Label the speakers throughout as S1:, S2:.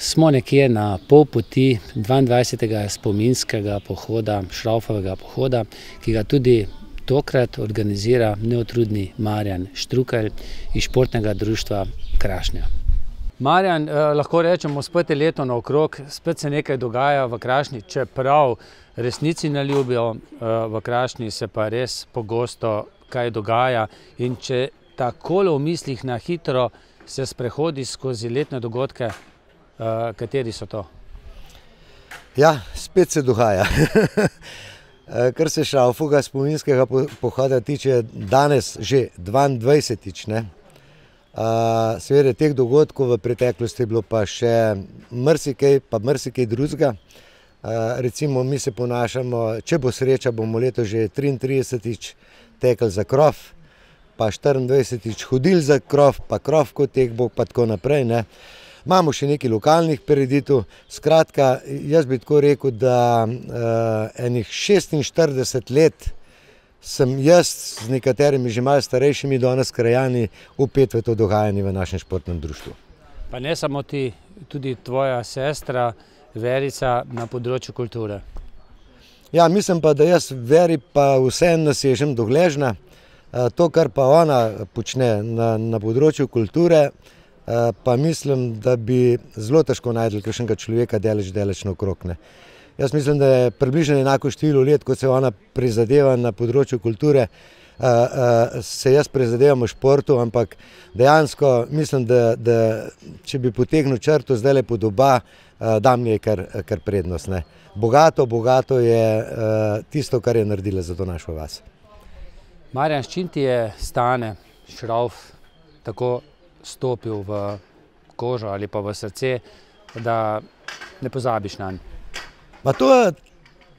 S1: Smo nekje na pol poti 22. spominskega pohoda, Šraufovega pohoda, ki ga tudi tokrat organizira neotrudni Marjan Štrukelj iz Športnega društva Krašnja. Marjan, lahko rečemo, spet je leto naokrog, spet se nekaj dogaja v Krašnji, čeprav resnici ne ljubijo, v Krašnji se pa res pogosto kaj dogaja in če takole v mislih na hitro se sprehodi skozi letne dogodke, kateri so to?
S2: Ja, spet se dogaja. Kar se Šraufovega spominskega pohoda tiče, danes že 22-tič, ne. Seveda teh dogodkov v preteklosti je bilo pa še marsikaj drugega. Recimo mi se ponašamo, če bo sreča, bomo letos že 33-tič tekli za krof, pa 24-tič hodili za krof, pa krof kot tek bo, pa tako naprej, ne. Imamo še nekaj lokalnih prireditev. Skratka, jaz bi tako rekel, da enih 46 let sem jaz z nekaterimi že malo starejšimi danes krajani vpet v to dogajanje v našem športnem društvu.
S1: Pa ne samo ti, tudi tvoja sestra Verica na področju kulture.
S2: Ja, mislim pa, da jaz Veri pa vseeno nasežem do gležnja. To, kar pa ona počne na področju kulture, pa mislim, da bi zelo težko našli kakšnega človeka daleč naokrog, ne. Jaz mislim, da je približno enako število let, kot se ona prizadeva na področju kulture, se jaz prizadevam v športu, ampak dejansko mislim, da če bi potegnil črto zdajle pod oba, dam njej kar prednost, ne. Bogato je tisto, kar je naredila za to našo vas.
S1: Marjan, s čim ti je Stane Šrauf tako stopil v kožo ali pa v srce, da ne pozabiš nanj?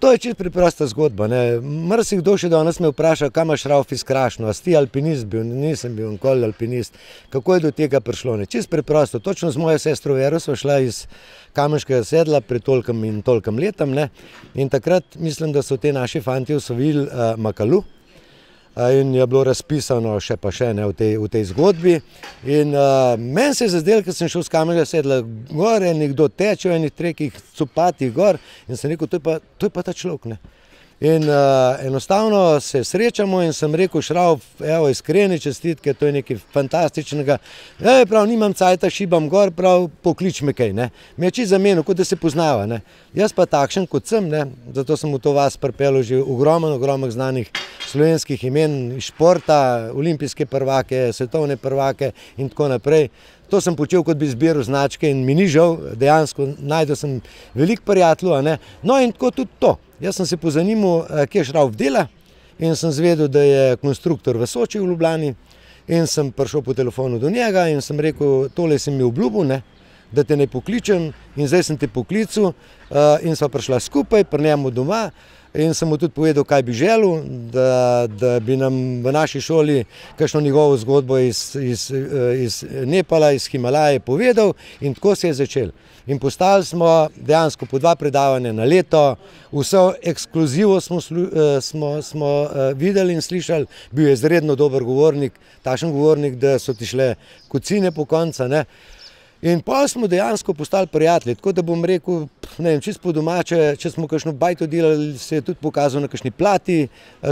S2: To je čisto preprosta zgodba, ne. Marsikdo še danes me vpraša, kam imaš Šrauf iz Krašnjo, a si ti alpinist bil? Nisem bil nikoli alpinist. Kako je do tega prišlo, ne? Čisto preprosto. Točno z mojo sestro Vero sva šla iz Kamenškega sedla pred tolikim in tolikim letom, ne. In takrat mislim, da so te naši fantje osvojili Makalu. In je bilo razpisano še v tej zgodbi. In meni se je zazdelo, ker sem šel z Kamenškega sedla gor, nekdo teče v enih trekih copatih gor in sem rekel, to je pa ta človek, ne. In enostavno se srečamo in sem rekel, Šrauf, evo, iskrene čestitke, to je nekaj fantastičnega. Prav, nimam cajta, šibam gor, prav, poklič me kaj, ne. Me je čisto zamenil, kot da se poznava, ne. Jaz pa takšen, kot sem, ne, zato sem v to vas pripeljal že ogromno znanih slovenskih imen iz športa, olimpijske prvake, svetovne prvake in tako naprej. To sem počel, kot bi zbiral značke in mi ni žal, dejansko najdel sem veliko prijateljev, ne. No in tako tudi to. Jaz sem se pozanimal, kje Šrauf dela in sem zvedel, da je konstruktor v Soči v Ljubljani in sem prišel po telefonu do njega in sem rekel, tole si mi obljubil, ne, da te ne pokličem in zdaj sem te poklical in sva prišla skupaj pri njemu doma. In sem mu tudi povedal, kaj bi želel, da bi nam v naši šoli kakšno njegovo zgodbo iz Nepala, iz Himalaje povedal in tako se je začel. In postali smo dejansko po 2 predavanja na leto, vso ekskluzivo smo videli in slišali, bil je izredno dober govornik, takšen govornik, da so ti šle kocine po konca, ne. In potem smo dejansko postali prijatelji, tako da bom rekel, ne vem, čisto po domače, če smo kakšno bajto delali, se je tudi pokazal na kakšni plati,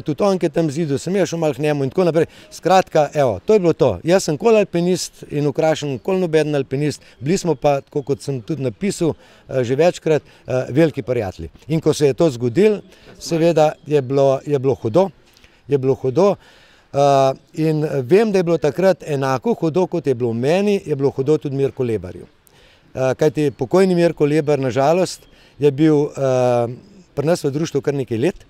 S2: tudi on, ki je tam zidal, sem jaz šel malo k njemu in tako naprej. Skratka, evo, to je bilo to. Jaz sem kol alpinist in v Krašnju kol nobeden alpinist, bili smo pa, tako kot sem tudi napisal že večkrat, veliki prijatelji. In ko se je to zgodilo, seveda je bilo hudo. In vem, da je bilo takrat enako hudo, kot je bilo meni, je bilo hudo tudi Mirku Lebarju. Kajti pokojni Mirko Lebar, na žalost, je bil pri nas v društvu kar nekaj let.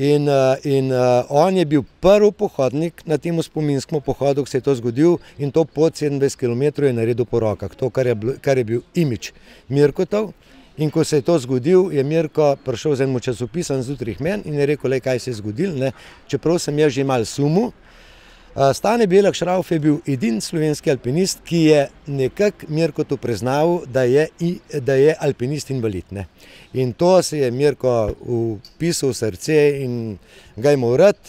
S2: In on je bil prvi pohodnik na tem spominskem pohodu, ko se je to zgodil, in to pod 27 km je naredil po rokah. To, kar je bil imidž Mirkotov. In ko se je to zgodil, je Mirko prišel z enim časopisom zjutraj meni in je rekel, kaj se je zgodilo, ne. Čeprav sem jaz že malo sumil. Stane Belak Šrauf je bil edini slovenski alpinist, ki je nekako Mirkotu priznaval, da je alpinist invalid, ne. In to se je Mirko vpisal v srce in ga je imel rad.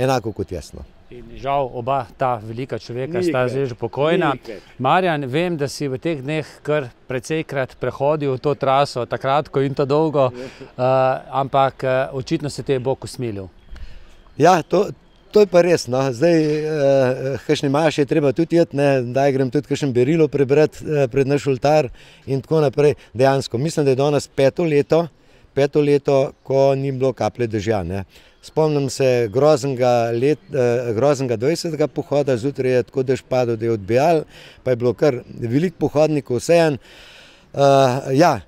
S2: enako kot jaz. No.
S1: In žal oba ta velika človeka sta zdaj že pokojna. Marjan, vem, da si v teh dneh kar precejkrat prehodil to traso, ta kratko in ta dolgo, ampak očitno se te je Bog usmilil.
S2: Ja, to je pa res. No. Zdaj, kakšni maš je treba tudi jeti, daj grem tudi kakšen berilo prebrati pred naš oltar in tako naprej. Dejansko, mislim, da je danes peto leto, ko ni bilo kaplje dežja. Ne. Spomnim se groznega 20. pohoda, zjutraj je tako dež padel, da je odbijal, pa je bilo kar veliko pohodnikov vseeno. Ja,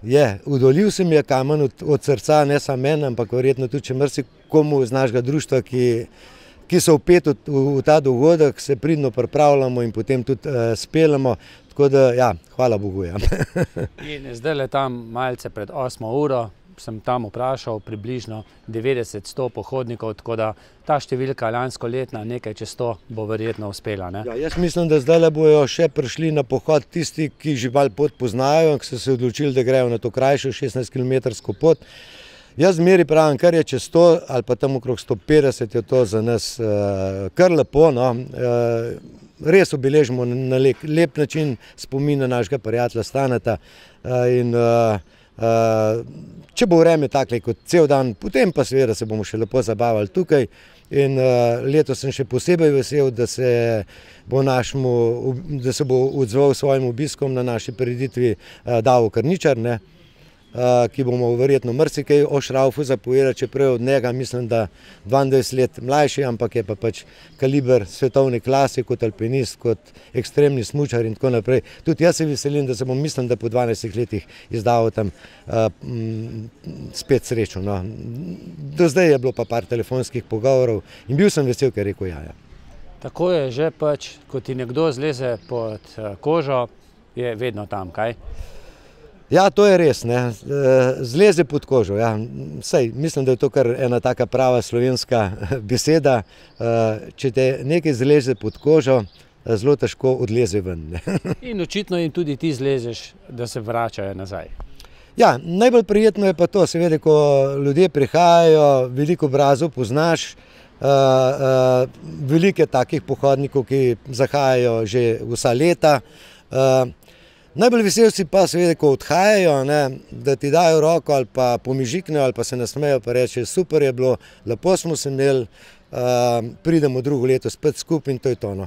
S2: udolil se mi je kamen od srca, ne samo meni, ampak verjetno tudi če marsikomu iz našega društva, ki so vpeti v ta dogodek, se pridno pripravljamo in potem tudi speljamo. Tako da, ja, hvala Bogu. Ja.
S1: In zdaj le tam malce pred 8 uro sem tam vprašal približno 90-100 pohodnikov, tako da ta številka lanskoletna, nekaj čez 100, bo verjetno uspela. Ne?
S2: Ja, jaz mislim, da zdaj bojo še prišli na pohod tisti, ki žival pot poznajo, ki so se odločili, da grejo na to krajšo 16-kilometrsko pot. Jaz zmeri pravim, kar je čez 100 ali pa tam okrog 150, je to za nas kar lepo. No. Res obeležimo na lep način spomin na našega prijatelja Staneta in če bo vreme takle kot cel dan, potem pa seveda se bomo še lepo zabavali tukaj in letos sem še posebej vesel, da se bo odzval svojim obiskom na naši prireditvi Davo Karničar, ne, ki bomo verjetno marsikaj o Šraufu zapovedali, čeprav od njega mislim, da 22 let mlajši, ampak je pa pač kaliber svetovne klase kot alpinist, kot ekstremni smučar in tako naprej. Tudi jaz se veselim, da se bom, mislim, da po 12 letih izdal tam spet srečo. No. Do zdaj je bilo pa par telefonskih pogovorov in bil sem vesel, ker je rekel ja.
S1: Tako je že pač, ko ti nekdo zleze pod kožo, je vedno tam, kaj?
S2: Ja, to je res, ne. Zleze pod kožo. Ja. Sej, mislim, da je to kar ena taka prava slovenska beseda. Če te nekaj zleze pod kožo, zelo težko odleze ven. Ne.
S1: In očitno jim tudi ti zlezeš, da se vračajo nazaj.
S2: Ja, najbolj prijetno je pa to, seveda, ko ljudje prihajajo, veliko obrazov poznaš, veliko takih pohodnikov, ki zahajajo že vsa leta. Najbolj vesel si pa seveda, ko odhajajo, ne, da ti dajo roko ali pa pomižiknejo ali pa se nasmejo pa reče, super je bilo, lepo smo se imeli, pridemo drugo leto spet skupaj in to je to. No.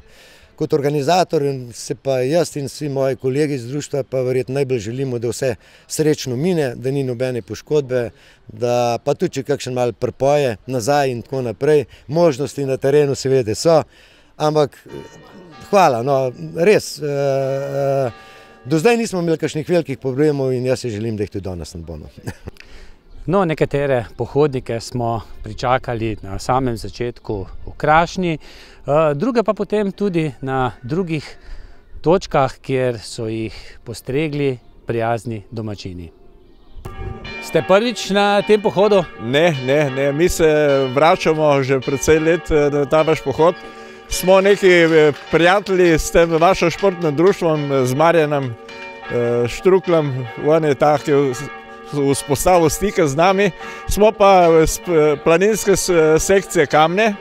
S2: Kot organizator se pa jaz in vsi moji kolegi iz društva pa verjetno najbolj želimo, da vse srečno mine, da ni nobene poškodbe, da pa tudi če kakšen malo pripoje nazaj in tako naprej. Možnosti na terenu seveda so, ampak hvala, no, res. Do zdaj nismo imeli kakšnih velikih problemov in jaz se želim, da jih tudi danes ne bomo.
S1: No, nekatere pohodnike smo pričakali na samem začetku v Krašnji, druge pa potem tudi na drugih točkah, kjer so jih postregli prijazni domačini. Ste prvič na tem pohodu?
S3: Ne, mi se vračamo že precej let na ta vaš pohod. Smo neki prijatelji s tem vašim športnim društvom, z Marjanom Štrukljem, on je tak, ki je vzpostavil stike z nami. Smo pa iz planinske sekcije Kamne,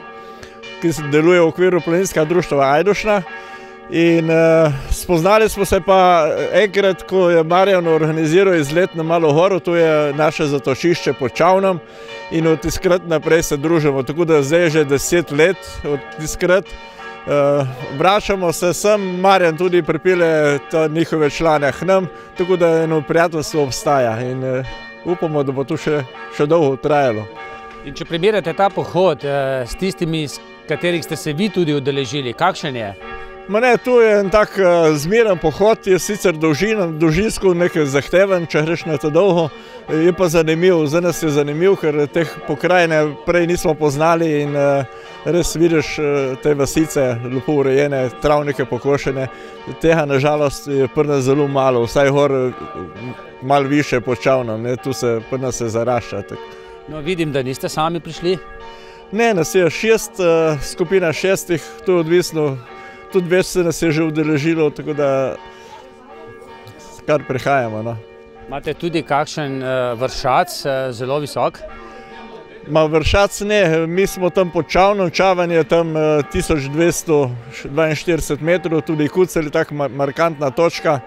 S3: ki deluje v okviru planinskega društva Ajdošna. In spoznali smo se pa enkrat, ko je Marjan organiziral izlet na Malo goro, to je naše zatočišče pod Čavnom. In od tiskrat naprej se družimo, tako da zdaj že 10 let od tiskrat. Vračamo se sem, Marjan tudi pripelje njihove člane k nam, tako da eno prijateljstvo obstaja in upamo, da bo to še dolgo trajalo.
S1: In če primerjate ta pohod s tistimi, s katerih ste se vi tudi udeležili, kakšen je?
S3: To je en tak zmeren pohod, je sicer dolžinsko nekaj zahteven, če greš na to dolgo, je pa zanimiv, za nas je zanimiv, ker teh pokrajine prej nismo poznali in res vidiš te vasice, lepo urejene, travnike pokošene, tega nažalost je pri nas zelo malo, vsaj gor malo više pod Čavnom, tu se pri nas se zarašča.
S1: No, vidim, da niste sami prišli?
S3: Ne, nas je skupina 6, to je odvisno. Tudi več se nas je že udeležilo, tako da kar prihajamo. No.
S1: Imate tudi kakšen vršac zelo visok?
S3: Vršac ne, mi smo tam pod Čavnom, Čaven je tam 1242 metrov, tudi Kucelj je tako markantna točka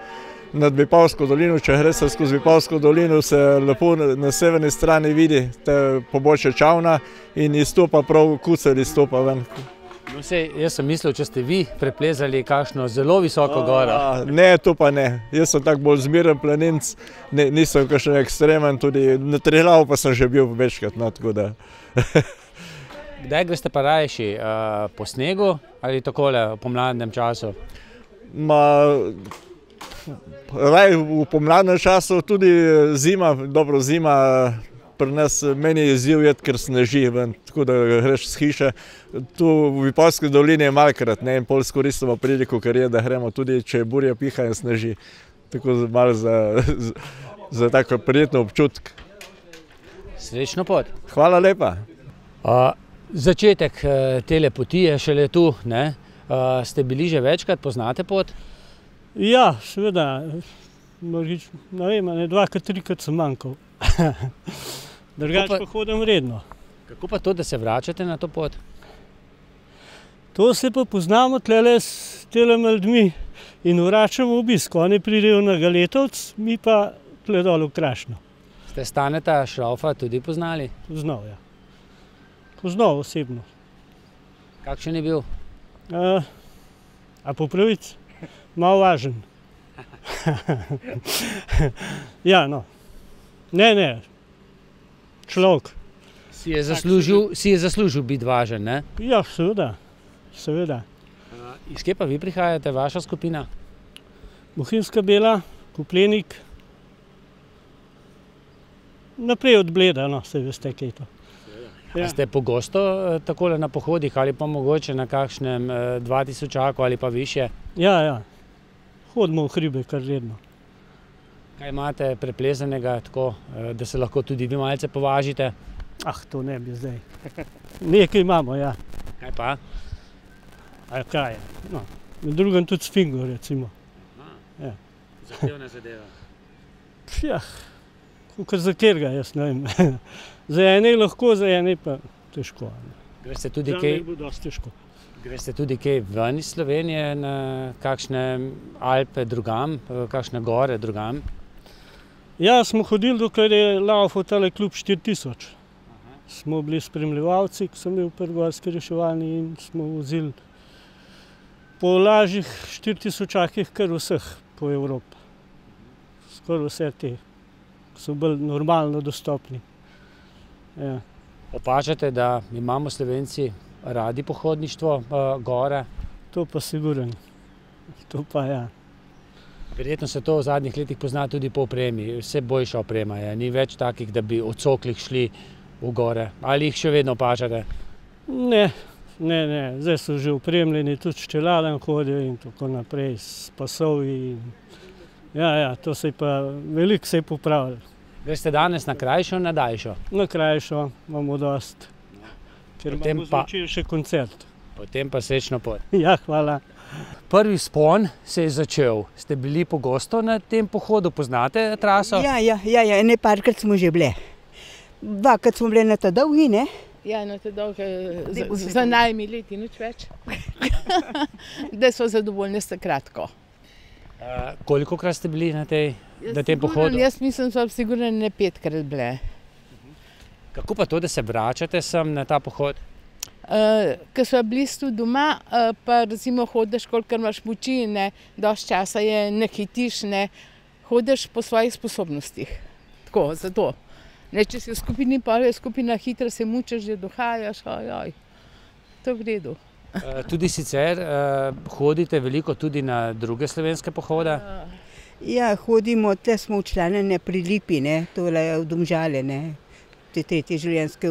S3: nad Vipavsko dolino. Če gre se skozi Vipavsko dolino, se lepo na severni strani vidi te pobočje Čavna in izstopa prav Kucelj, izstopa ven.
S1: No, jaz sem mislil, če ste vi preplezali kakšno zelo visoko goro.
S3: Ne, to pa ne. Jaz sem tako bolj zmeren planinc, nisem kakšen ekstremen, tudi na Triglavu pa sem že bil večkrat. Tako da.
S1: Kdaj greste pa rajši? Po snegu ali takole v pomladnem času?
S3: Raj v pomladnem času, tudi zima, dobro zima. Pri nas meni je izziv jet, ker sneži ven, tako da greš z hiše. Tu v Vipavski dolini je malkrat, in pol izkoristimo priliko, ker je, da gremo tudi, če burja piha in sneži. Tako malo za tako prijetno občutek.
S1: Srečno pot.
S3: Hvala lepa.
S1: Začetek tele poti je šele tu, ne? Ste bili že večkrat, poznate pot?
S4: Ja, seveda. Ne vem, 2-3 sem manjkal. Drugače pa hodim redno.
S1: Kako pa to, da se vračate na to pot?
S4: To se pa poznamo tlele s telemi ljudmi in vračamo obisk. Oni pridejo na Galetovc, mi pa tle dol v Krašno.
S1: Ste Staneta Šraufa tudi poznali?
S4: Poznal, ja. Poznal osebno.
S1: Kakšen je bil?
S4: A po pravici? Malo važen. Ja, no. Ne. Človek.
S1: Si je zaslužil biti važen, ne?
S4: Ja, seveda.
S1: Iz kje pa vi prihajate, vaša skupina?
S4: Bohinjska Bela, Koplenik. Naprej od Bleda, no, se veste, kaj je to.
S1: Ja. Ste pogosto takole na pohodih ali pa mogoče na kakšnem 2000 ali pa više?
S4: Ja. Hodimo v hribe kar redno.
S1: Kaj imate preplezanega tako, da se lahko tudi vi malce považite?
S4: To ne bi zdaj. Nekaj imamo, ja.
S1: Kaj pa?
S4: Kaj je? No, med drugim tudi sfingo, recimo. Ja.
S1: Zahtevna zadeva.
S4: Ja, kakor za katerega, jaz ne vem. Za ene lahko, za ene pa težko.
S1: Greste tudi kaj ven iz Slovenije na kakšne Alpe drugam, kakšne gore drugam?
S4: Ja, smo hodili, dokler je laufal tale klub 4000. Smo bili spremljevalci, ko sem bil pri gorski reševalni in smo vozili po lažjih 4000 kar vseh po Evropi. Skoraj vse te, ki so bolj normalno dostopni. Ja.
S1: Opažate, da imamo Slovenci radi pohodništvo, gore?
S4: To pa sigurno. To pa ja.
S1: Verjetno se to v zadnjih letih pozna tudi po opremi. Vse boljša oprema je. Ni več takih, da bi od Coklih šli v gore. Ali jih še vedno opažate?
S4: Ne. Zdaj so že opremljeni, tudi s čeladami hodijo in tako naprej, s pasovi. Ja, to se je pa veliko se je popravilo.
S1: Greste danes na krajšo, na daljšo?
S4: Na krajšo imamo dosti. Ker bomo začeli še koncert.
S1: Potem pa srečno pot.
S4: Ja, hvala.
S1: Prvi vzpon se je začel. Ste bili pogosto na tem pohodu, poznate traso?
S5: Ja, parkrat smo že bile. Dvakrat smo bile na ta dolgi, ne?
S6: Ja, na ta dolgi, za najmi leti, nič več. Da smo zadovoljni s kratko.
S1: Kolikokrat ste bili na tem pohodu?
S6: Jaz mislim, da so sigurno ne 5krat bile.
S1: Kako pa to, da se vračate sem na ta pohod?
S6: Ko smo bili tu doma, pa recimo hodiš, kolikor imaš moči, dosti časa je, ne hitiš, hodiš po svojih sposobnostih. Tako, zato. Če si v skupini, pa je skupina hitra, se mučeš, že dohajaš, to je v redu.
S1: Tudi sicer hodite veliko tudi na druge slovenske pohode?
S5: Ja, hodimo, tle smo včlanjene pri Lipi, tole v Domžale, te tretje življenjske.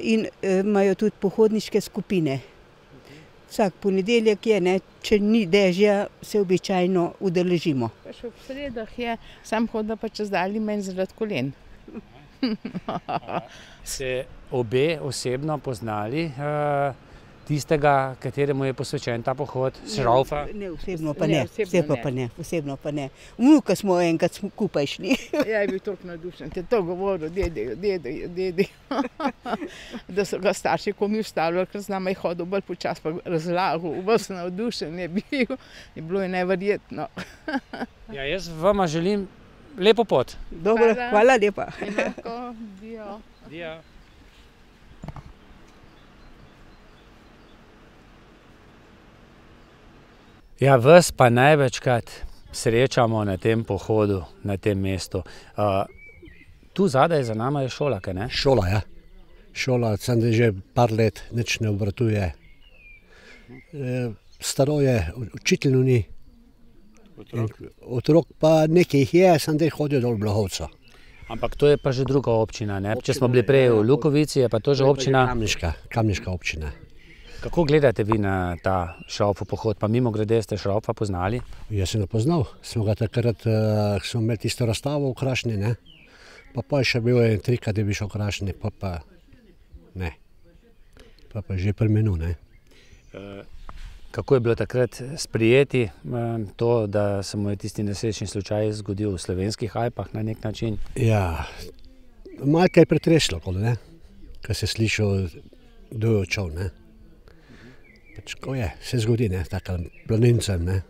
S5: In imajo tudi pohodniške skupine. Vsak ponedeljek je, če ni dežja, se običajno udeležimo.
S6: Še v sredah je, sam hodila pa čez dalji manj zaradi kolen.
S1: Se obe osebno poznali tistega, kateremu je posvečen ta pohod, Šraufa?
S5: Ne, osebno pa ne. Osebno pa ne. Vnuka smo enkrat skupaj šli.
S6: Ja, je bil toliko navdušen, te to govoril, dedi. Da so ga starši komi ustavljali, ker z nama je hodil bolj počas, pa razlagal, bolj navdušen je bil. Je bilo je neverjetno.
S1: Ja, jaz vama želim lepo pot.
S5: Dobro, hvala lepa.
S6: Enako, dio.
S1: Dio. Ja, vas pa največkrat srečamo na tem pohodu, na tem mestu. Tu zadaj za nama je šola, kaj ne?
S7: Šola, ja. Šola, sem da že par let nič ne obratuje. Staro je, učitelj ni. Otrok pa nekaj jih je, sem da hodijo dol v Blahovca.
S1: Ampak to je pa že druga občina, ne? Če smo bili prej v Lukovici, je pa to že občina.
S7: Kamniška občina.
S1: Kako gledate vi na ta Šraufov pohod? Pa mimo grede ste Šraufa poznali?
S7: Jaz sem ga poznal. Smo ga takrat, smo imeli tisto razstavo v Krašni, ne? Pa je še bil en trikrat, da bi šel v Krašni, pa ne. Pa že premenil, ne.
S1: Kako je bilo takrat sprijeti to, da se mu je tisti nesrečni slučaj zgodil v Slovenskih Alpah na nek način?
S7: Ja, malo kaj je pretreslo, ne? Ko se slišal, kdo je odšel, ne. Pač ko je, se zgodi, ne, takim planincem, ne.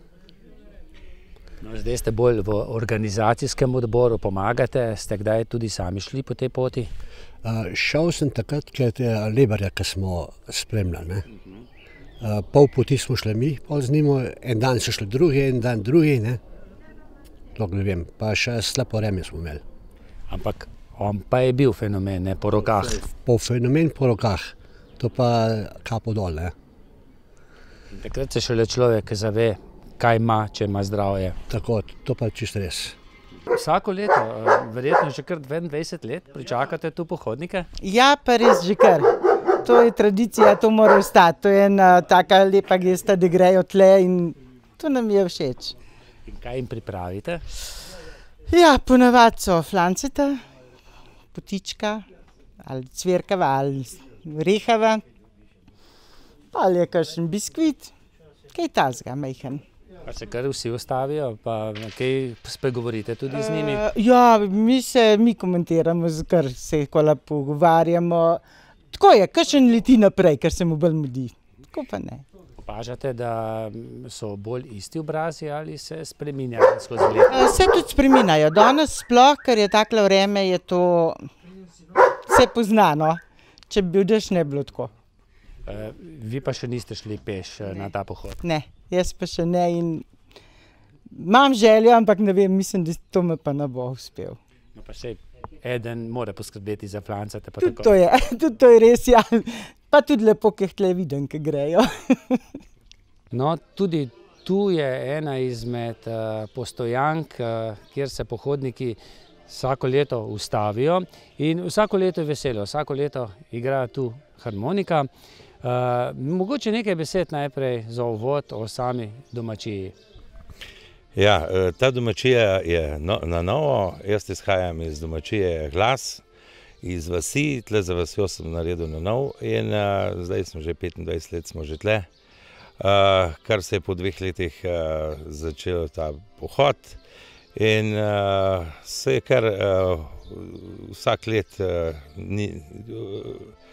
S1: No, zdaj ste bolj v organizacijskem odboru, pomagate, ste kdaj tudi sami šli po tej poti?
S7: Šel sem takrat, ker je Lebarja, ki smo spremljali, ne. Pol poti smo šli mi, pol z njim, en dan so šli drugi, en dan drugi, ne. To ne vem, pa še slepo vreme smo imeli.
S1: Ampak on pa je bil fenomen, ne, po rokah.
S7: Fenomen po rokah, to pa kapo dol, ne.
S1: Takrat se šele človek zave, kaj ima, če ima zdravje.
S7: Tako, to pa je čisto res.
S1: Vsako leto, verjetno že kar 22 let, pričakate tu pohodnike?
S8: Ja, pa res že kar. To je tradicija, to mora ostati. To je ena taka lepa gesta, da grejo tle in to nam je všeč.
S1: In kaj jim pripravite?
S8: Ja, ponavadi so flanceta, potička, ali cverkava, ali rehava. Ali je kakšen biskvit, kaj tazga, majhen.
S1: Pa se kar vsi ustavijo, pa kaj spregovorite tudi z njimi?
S8: Ja, mi komentiramo, kar se kola pogovarjamo. Tako je, kakšen leti naprej, ker se mu bolj mudi. Tako pa ne.
S1: Opažate, da so bolj isti obrazi ali se spreminjajo skozi leta?
S8: Se tudi spreminjajo. Danes sploh, ker je takle vreme, je to vse poznano. Če bi bil dež, ne bi bilo tako.
S1: Vi pa še niste šli peš na ta pohod?
S8: Ne, jaz pa še ne in imam željo, ampak ne vem, mislim, da to me pa ne bo uspel.
S1: No pa sej, eden mora poskrbeti za flancate pa
S8: tudi
S1: tako.
S8: Tudi to je res, ja. Pa tudi lepo, ki jih tle vidim, ki grejo.
S1: No, tudi tu je ena izmed postojank, kjer se pohodniki vsako leto ustavijo in vsako leto je veselo, vsako leto igra tu harmonika. Mogoče nekaj besed najprej za uvod o sami domačiji.
S9: Ja, ta domačija je na novo, jaz izhajam iz domačije Glas, iz vasi, tle za vasjo sem naredil na nov in zdaj smo že 25 let smo že tle, kar se je po 2 letih začel ta pohod in se je kar vsak let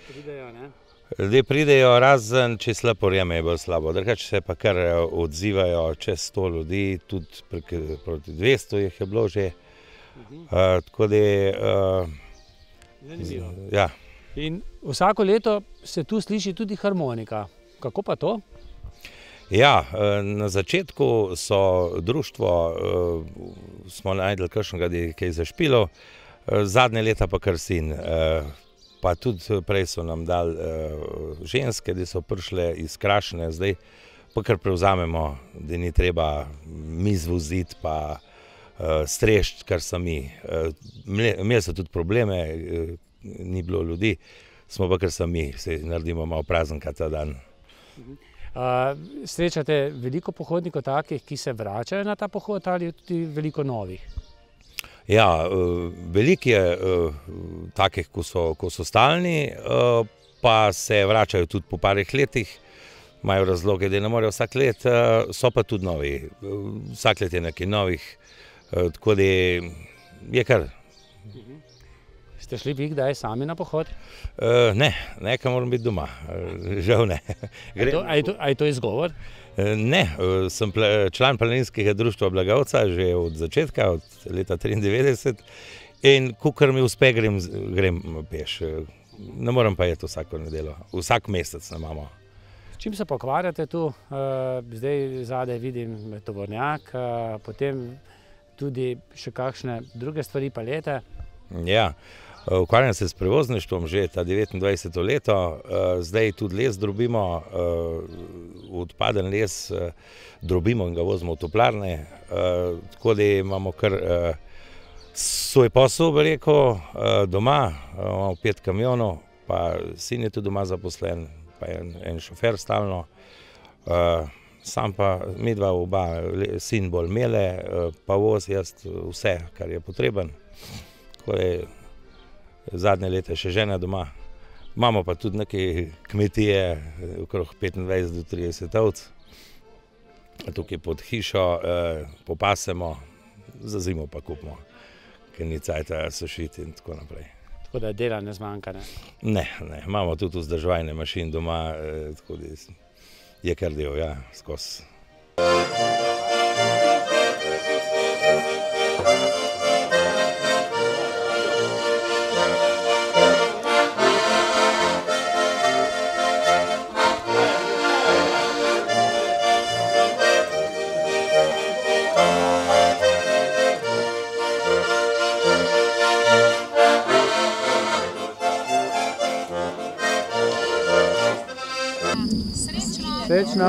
S1: Pridejo, ne?
S9: Ljudje pridejo, razen če slabo vreme je bolj slabo, drugače se pa kar odzivajo čez 100 ljudi, tudi proti 200 jih je bilo že, tako da
S1: Zanimivo.
S9: Ja.
S1: In vsako leto se tu sliši tudi harmonika. Kako pa to?
S9: Ja, na začetku so društvo, smo najdli kakšnega, ki je zašpilo, zadnje leta pa kar sin. Pa tudi prej so nam dali ženske, da so prišle iz Krašne, zdaj pa kar prevzamemo, da ni treba mi zvoziti pa strešiti, kar so mi. Imeli so tudi probleme, ni bilo ljudi, smo pa kar sami, se naredimo malo praznika ta dan.
S1: Srečate veliko pohodnikov takih, ki se vračajo na ta pohod ali tudi veliko novih?
S9: Ja, veliko je takih, ko so stalni, pa se vračajo tudi po parih letih. imajo razloge, da ne morejo vsak let, so pa tudi novi. Vsak let je nekaj novih, tako da je kar.
S1: Ste šli vi kdaj sami na pohod?
S9: Ne, nekaj moram biti doma, žal ne.
S1: A je to izgovor?
S9: Ne, sem član Planinskega društva Blagovca že od začetka, od leta 1993 in kakor mi uspe, grem peš. Ne moram pa jeti vsako nedeljo, vsak mesec ne imamo.
S1: S čim se pokvarjate tu? Zdaj zadaj vidim tovornjak, potem tudi še kakšne druge stvari, palete.
S9: Ja, ukvarjam se s prevozništvom že ta 29. leto, zdaj tudi les drobimo, odpaden les drobimo in ga vozimo v toplarne, tako da imamo kar svoj posel, bi rekel, doma, imamo 5 kamionov, pa sin je tudi doma zaposlen, pa en šofer stalno, sam pa midva oba, sin bolj mele, pa vozi jaz vse, kar je potreben. Tako da zadnje leta še žena doma. Imamo pa tudi neke kmetije, okrog 25 do 30 ovc. Tukaj pod hišo popasemo, za zimo pa kupimo, ker ni cajta sušiti in tako naprej.
S1: Tako da dela ne zmanjka, ne?
S9: Ne, imamo tudi vzdrževanje mašin doma, tako da je kar del, ja, skozi.
S1: Srečno!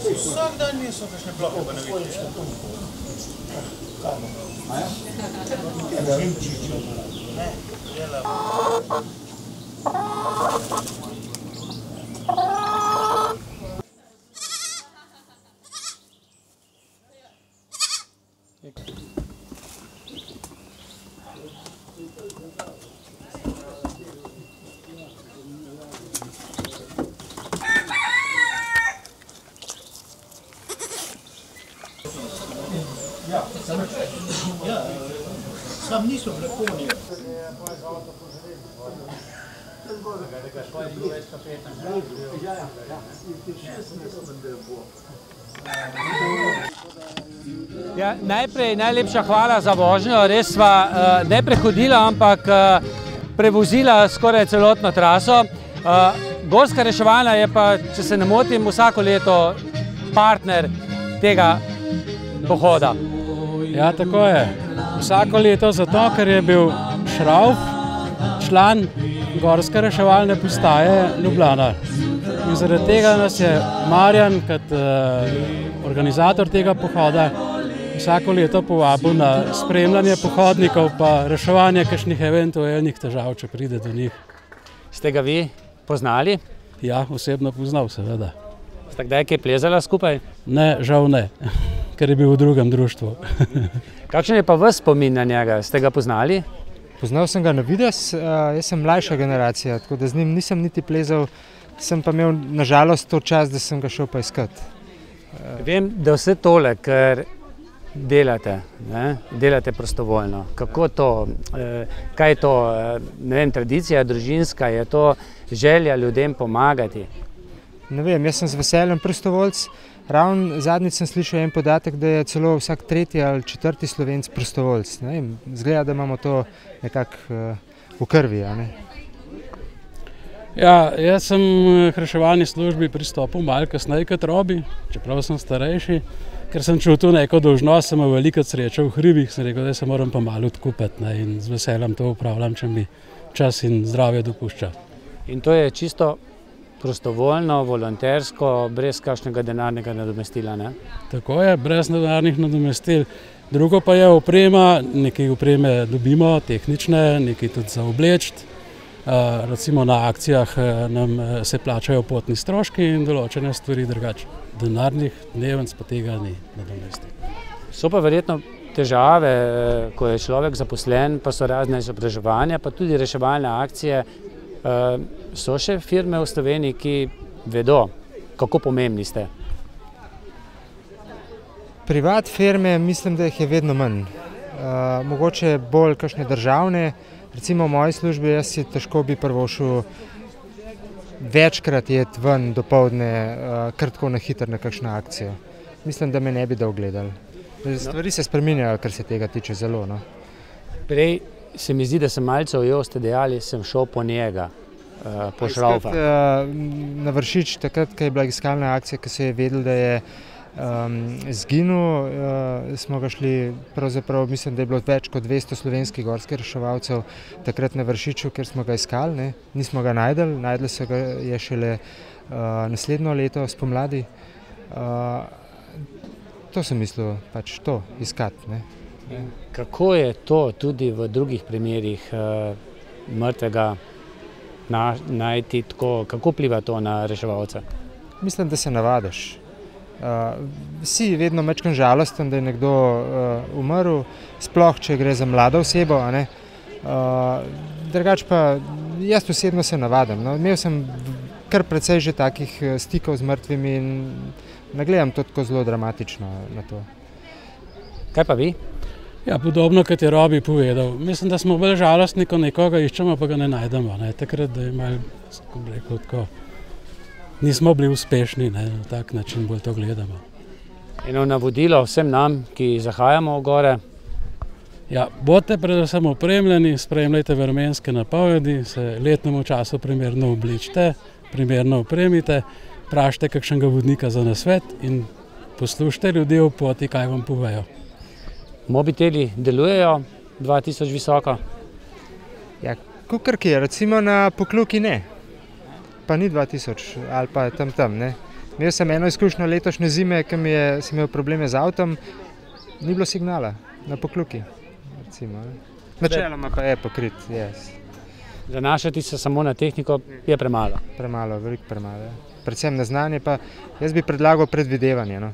S10: Vsak dan niso kakšne plohe, pa ne vidiš. Sam niso prekonje.
S1: Ja, najprej najlepša hvala za vožnjo, res sva ne prehodila, ampak prevozila skoraj celotno traso. Gorska reševalna je pa, če se ne motim, vsako leto partner tega pohoda.
S11: Ja, tako je. Vsako leto zato, ker je bil Šrauf član Gorske reševalne postaje Ljubljana. In zaradi tega nas je Marjan, kot organizator tega pohoda, vsako leto povabil na spremljanje pohodnikov pa reševanje kakšnih eventualnih težav, če pride do njih.
S1: Ste ga vi poznali?
S11: Ja, osebno poznal, seveda.
S1: Ste kdaj kaj plezala skupaj?
S11: Ne, žal ne, ker je bil v drugem društvu.
S1: Kakšen je pa vas spomin na njega? Ste ga poznali?
S12: Poznal sem ga na videz, jaz sem mlajša generacija, tako da z njim nisem niti plezal, sem pa imel nažalost to čas, da sem ga šel pa iskat.
S1: Vem, da vse tole, kar delate, delate prostovoljno. Kako to, kaj je to, ne vem, tradicija družinska, je to želja ljudem pomagati?
S12: Ne vem, jaz sem z veseljem prostovoljc. Ravno zadnjič sem slišal en podatek, da je celo vsak 3. ali 4. Slovenc prostovoljc. Zgleda, da imamo to nekako v krvi.
S11: Ja, jaz sem k reševalni službi pristopil malo kasneje kot Robi, čeprav sem starejši, ker sem čutil neko dolžnost, sem imel veliko srečo v hribih, sem rekel, da se moram pa malo odkupiti in z veseljem to upravljam, če mi čas in zdravje dopušča.
S1: In to je čisto prostovoljno, volontersko, brez kakšnega denarnega nadomestila, ne?
S11: Tako je, brez denarnih nadomestil. Drugo pa je oprema, nekaj opreme dobimo, tehnične, nekaj tudi za obleči. Recimo na akcijah nam se plačajo potni stroški in določene stvari drugače. Denarnih dnevnic pa tega ni nadomestil.
S1: So pa verjetno težave, ko je človek zaposlen, pa so razne izobraževanja, pa tudi reševalne akcije. So še firme v Sloveniji, ki vedo, kako pomembni ste?
S12: Privat firme mislim, da jih je vedno manj. Mogoče bolj kakšne državne. Recimo v moji službi jaz si težko bi privoščil večkrat jeti ven dopoldne, kar tako na hitro na kakšno akcijo. Mislim, da me ne bi dal gledali. Stvari se spreminjajo, kar se tega tiče zelo. No.
S1: Prej se mi zdi, da sem malce ujel, ste dejali, sem šel po njega, po Šraufa.
S12: Na Vršič, takrat, ko je bila iskalna akcija, ko se je vedel, da je zginil, smo ga šli, pravzaprav mislim, da je bilo več kot 200 slovenskih gorskih reševalcev takrat na Vršiču, ker smo ga iskali, ne. Nismo ga najdli se ga je šele naslednjo leto spomladi. To sem mislil, pač to iskati. Ne.
S1: Kako je to tudi v drugih primerih mrtvega najti tako, kako vpliva to na reševalce?
S12: Mislim, da se navadiš. Si vedno majčkeno žalosten, da je nekdo umrl, sploh če gre za mlado osebo. Drugače pa jaz osebno se navadim. No. Imel sem kar precej že takih stikov z mrtvimi in ne gledam to tako zelo dramatično na to.
S1: Kaj pa vi?
S11: Ja, podobno, kot je Robi povedal. Mislim, da smo bolj žalostni, ko nekoga iščemo, pa ga ne najdemo. Ne. Takrat, da je malo, kako bi rekel, tako, nismo bili uspešni, ne, na tak način bolj to gledamo.
S1: Eno navodilo vsem nam, ki zahajamo v gore?
S11: Ja, bodite predvsem opremljeni, spremljajte vremenske napovedi, se letnemu času primerno obličite, primerno opremite, vprašajte kakšnega vodnika za nasvet in poslušajte ljudi v poti, kaj vam povejo.
S1: Mobiteli delujejo 2000 visoko?
S12: Ja, kakor kje, recimo na Pokljuki ne. Pa ni 2000 ali pa tam, ne. Imel sem eno izkušnjo letošnje zime, ko sem imel probleme z avtom, ni bilo signala na Pokljuki, recimo. Načeloma pa je pokrit, yes.
S1: Zanašati se samo na tehniko je premalo.
S12: Premalo, veliko premalo. Predvsem na znanje, pa jaz bi predlagal predvidevanje, no.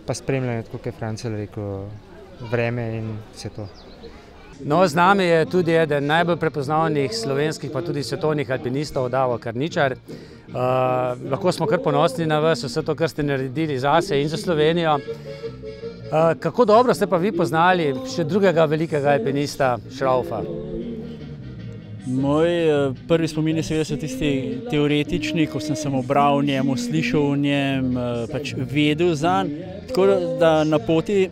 S12: Pa spremljanje, tako kot je Francel rekel, vreme in vse to.
S1: No, z nami je tudi eden najbolj prepoznavnih slovenskih, pa tudi svetovnih alpinistov, Davo Karničar. Lahko smo kar ponosni na vas, vse to, kar ste naredili zase in za Slovenijo. Kako dobro ste pa vi poznali še drugega velikega alpinista, Šraufa?
S13: Moj prvi spomini seveda so tisti teoretični, ko sem samo bral o njem, slišal o njem, pač vedel zanj. Tako da na poti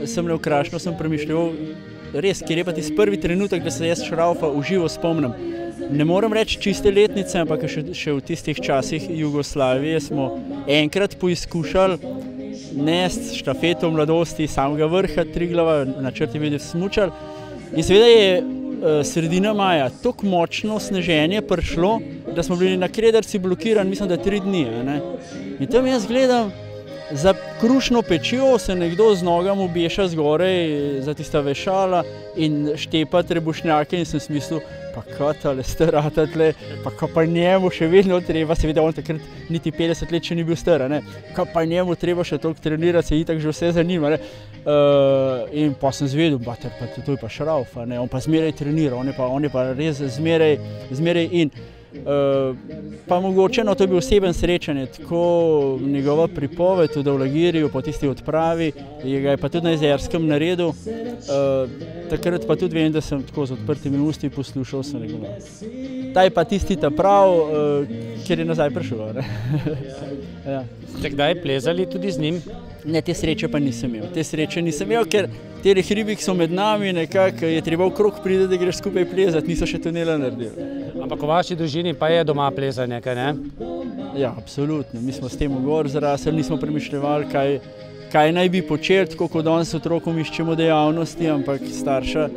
S13: sem le okrašno, sem premišljal, res, kjer je pa tisti prvi trenutek, da se jaz Šraufa v živo spomnim. Ne moram reči čiste letnice, ampak še v tistih časih Jugoslavije smo enkrat poizkušali nesti štafeto v mladosti samega vrha Triglava, načrt je bil, da smučali. In seveda je sredina maja tako močno sneženje prišlo, da smo bili na Krederci blokirani, mislim, da 3 dni. In tam jaz gledam, za krušno pečjo se nekdo z nogami obeša zgorej za tista vešala in štepa trebušnjake in sem smislil, pa kaj tale starata tle, pa kaj pa njemu še vedno treba, seveda on takrat niti 50 let še ni bil star, kaj pa njemu treba še toliko trenirati, se itak že vse zanima. In pa sem zvedel, to je pa Šrauf, on pa zmeraj trenira, on je pa res zmeraj in. Pa mogoče, no, to je bil oseben srečanje, tako njegova pripoved v Davlagiriju po tisti odpravi, ga je pa tudi na Jezerskem naredil, takrat pa tudi vem, da sem tako z odprtimi usti poslušal, sem rekel, ta je pa tisti ta prav, kjer je nazaj prišel. Ja.
S1: Ste kdaj plezali tudi z njim?
S13: Ne, te sreče pa nisem imel, ker te hribi, ki so med nami, nekako je treba okrog priti, da greš skupaj plezati, niso še tunela naredili.
S1: Ampak v vaši družini pa je doma plezanje, kaj ne?
S13: Ja, absolutno. Mi smo s tem v gor zrasli, nismo premišljevali, kaj naj bi počeli, tako kot danes otrokom iščemo dejavnosti, ampak starša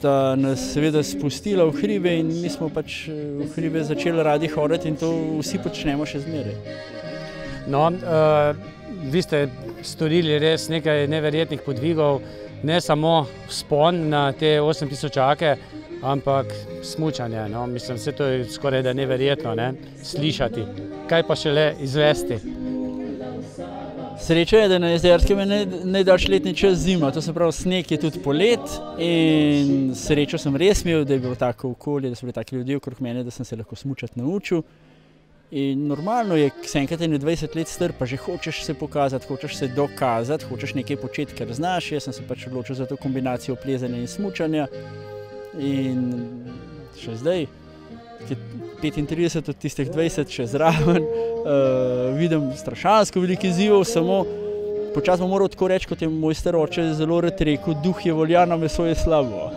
S13: sta nas seveda spustila v hribe in mi smo pač v hribe začeli radi hoditi in to vsi počnemo še zmeraj.
S1: No, vi ste storili res nekaj neverjetnih podvigov, ne samo vzpon na te 8000-ake, ampak smučanje. No? Mislim, vse to je skoraj da neverjetno, ne? Slišati. Kaj pa šele izvesti?
S13: Sreča je, da na Jezerskem je najdaljši letni čas zima, to se pravi, sneg je tudi polet in srečo sem res imel, da je bilo tako okolje, da so bili taki ljudje okrog mene, da sem se lahko smučati naučil. In normalno je, se enkrat je 20 let star, pa že hočeš se pokazati, hočeš se dokazati, hočeš nekaj početi, kar znaš. Jaz sem se pač odločil za to kombinacijo plezanja in smučanja. In še zdaj, 35 od tistih 20 še zraven, vidim strašansko veliko izzivov, samo počasno bom moral tako reči, kot je moj star oče zelo rad rekel, duh je voljano, meso je slabo.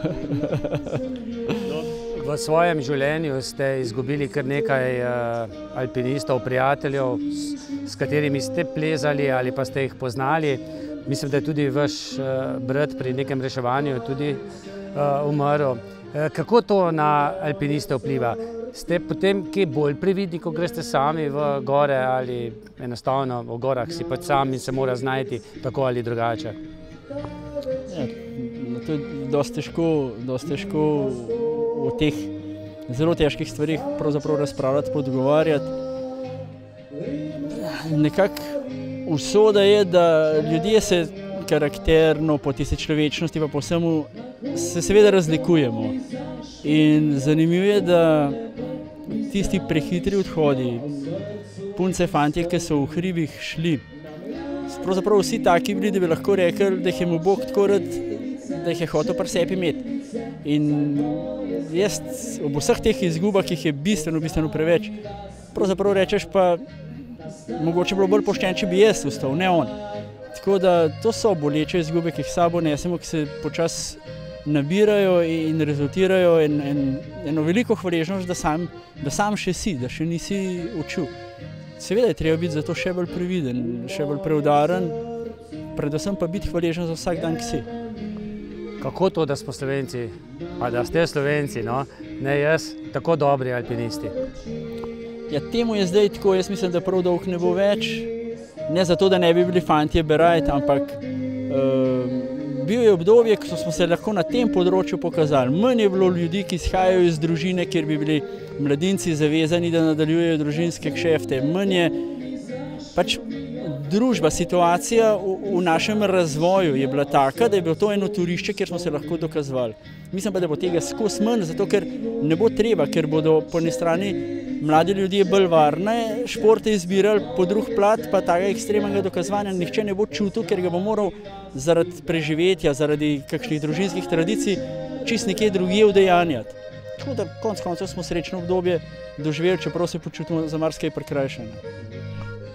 S1: V svojem življenju ste izgubili kar nekaj alpinistov, prijateljev, s katerimi ste plezali ali pa ste jih poznali. Mislim, da je tudi vaš brat pri nekem reševanju tudi umrl. Kako to na alpiniste vpliva? Ste potem kaj bolj previdni, ko greste sami v gore ali enostavno v gorah si pač sam in se mora znajti tako ali drugače?
S13: Ja, to je dosti težko o teh zelo težkih stvarih pravzaprav razpravljati, podgovarjati. Nekako usoda je, da ljudje se karakterno po tisti človečnosti pa po vsemu se seveda razlikujemo. In zanimivo je, da tisti prehitri odhodi, punce, fantje, ki so v hribih šli, pravzaprav vsi taki bili, da bi lahko rekli, da jih je mu Bog tako rad, da jih je hotel pri sebi imeti. In jaz ob vseh teh izgubah, ki jih je bistveno preveč, pravzaprav rečeš pa, mogoče bilo bolj pošten, če bi jaz ustal, ne on. Tako da to so boleče izgube, ki jih sabo nesemo, ki se počasi nabirajo in rezultirajo eno veliko hvaležnost, da sam še si, da še nisi učil. Seveda je treba biti zato še bolj previden, še bolj preudaren, predvsem pa biti hvaležen za vsak dan, ki si.
S1: Kako to, da smo Slovenci, pa da ste Slovenci, no, ne jaz, tako dobri alpinisti?
S13: Ja, temu je zdaj tako, jaz mislim, da prav dolgo ne bo več. Ne zato, da ne bi bili fantje berajt, ampak bil je obdobje, ko smo se lahko na tem področju pokazali. Manj je bilo ljudi, ki izhajajo iz družine, kjer bi bili mladinci zavezani, da nadaljujejo družinske kšefte. Manj je pač družba, situacija v našem razvoju je bila taka, da je bilo to eno turišče, kjer smo se lahko dokazovali. Mislim pa, da bo tega skozi manj, zato ker ne bo treba, ker bodo po eni strani mladi ljudje bolj varne športe izbirali, po drugi plat pa takega ekstremnega dokazovanja nihče ne bo čutil, ker ga bo moral zaradi preživetja, zaradi kakšnih družinskih tradicij čist nekje drugje udejanjati. Tako da konec koncev smo srečno obdobje doživeli, čeprav se počutimo za marsikaj prikrajšane.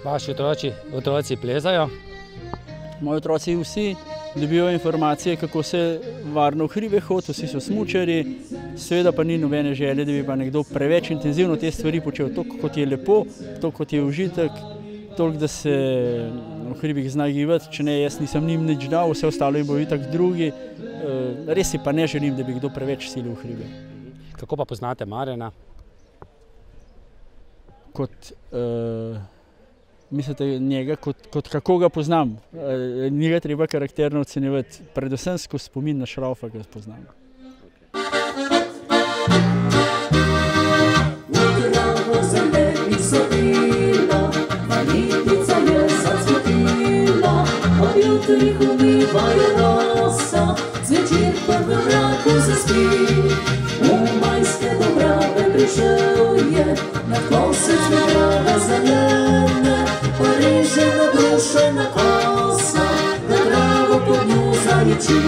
S1: Vaši otroci plezajo?
S13: Moji otroci vsi dobijo informacije, kako se varno v hribe hodi, vsi so smučarji, seveda pa ni nobene želje, da bi pa nekdo preveč intenzivno te stvari počel, toliko kot je lepo, toliko kot je užitek, toliko da se v hribih zna gibati, če ne, jaz nisem njim nič dal, vse ostalo jim bo itak drugi, res si pa ne želim, da bi kdo preveč silil v hribe.
S1: Kako pa poznate Marjana?
S13: Mislite njega, kot kako ga poznam. Njega treba karakterno ocenjevati, predvsem skozi spomin na Šraufa ga poznam.
S14: Parižena brušena kosa, da travo pod nju zaliči.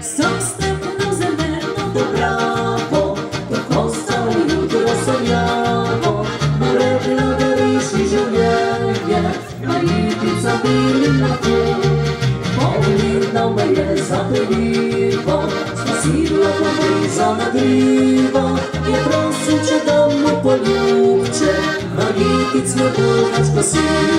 S14: Sam stepno zeleno dobravo, kako stalo jutro sanjavo. Morebla da riši življenje, a jitica bili na put. Pomirna me je zapeljivo, spasila pobriza na drivo. Je prosuče da mu poljubče, a jitic me bolnač posilja.